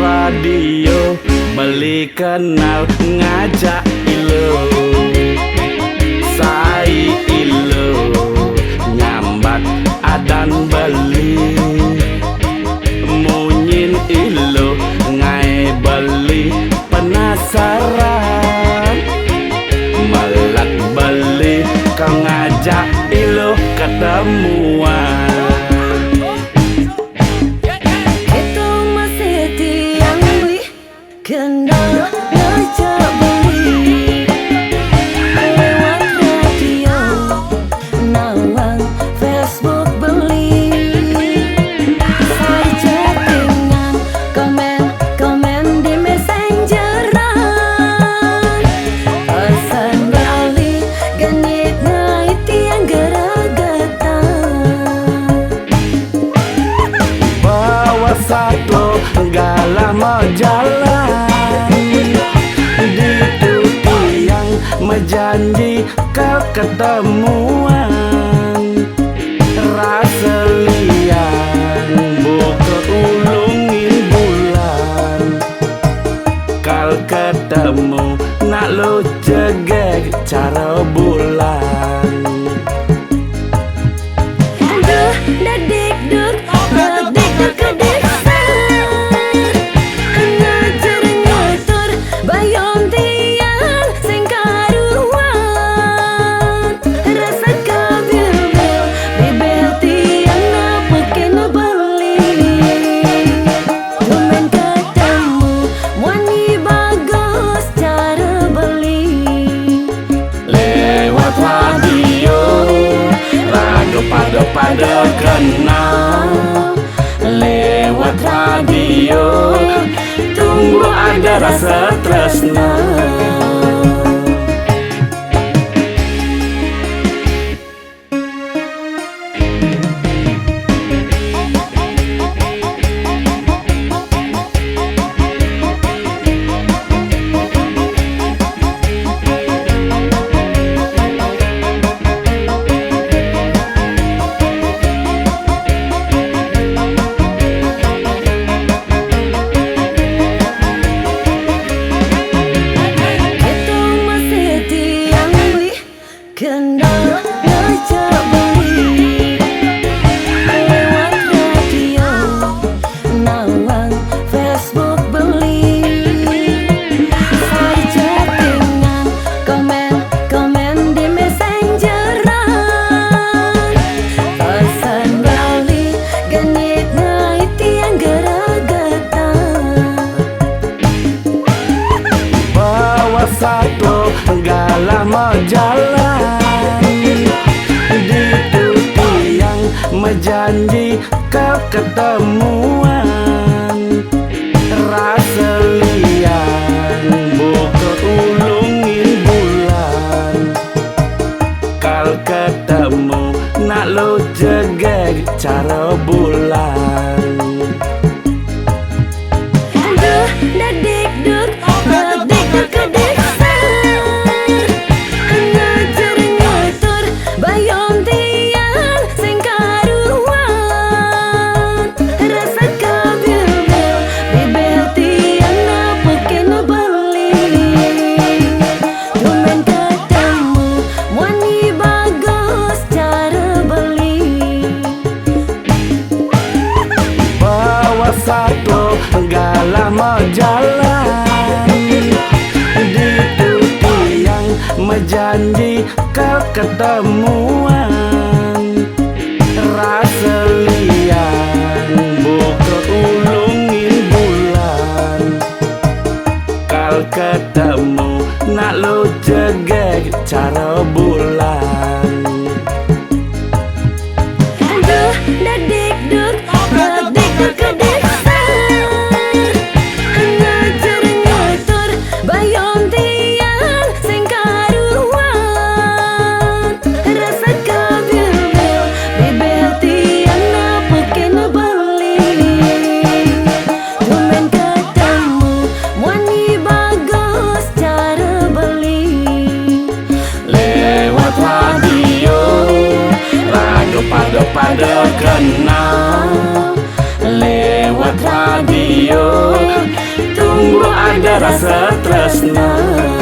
Radio beli kenal ngajak ilo sai ilo nyambat adan beli munyin ilo ngai beli penasaran melak beli kau ngajak ilo ketemuan. Kenal ngajak beli lewat radio, nawang Facebook beli, saya chattingan, komen di messengeran, pesan balik genit ngait yang geragatan. Bawa satu enggak lama jalan janji kau ketemuan rasa liang buka ulungin bulan kal ketemu nak lo jegek cara bulan. Aduh dadik duk dadik duk kedeksa ngajar ngatur bayom tiang sing karuan rasa kabil-bil bibel tiang napukin beli lumen ketemu wani bagus cara beli lewat radio pada kenal lewat radio tunggu ada rasa tresna. Kenal ngajak beli lewat radio, nawang Facebook beli, saya chattingan, komen di messengeran, pesan balik genit ngait yang geragatan. Bawa satu enggak lama jalan janji kau ketemuan rasa liang buka ulungin bulan kal ketemu nak lo jegek cara bulan. Aduh dadik duk kedeksa ngajar ngatur bayom tiang sing karuan rasa kabil-bil bibel tiang napukin beli lumen ketemu wani bagus cara beli bawa satu enggak lama jalan janji kau ketemuan rasa liang buka ulungin bulan kal ketemu nak lo jegek cara bulan. Aduh dadik duk kedeksa ngajar ngatur ada kenal lewat radio, tumbuh ada rasa tresna.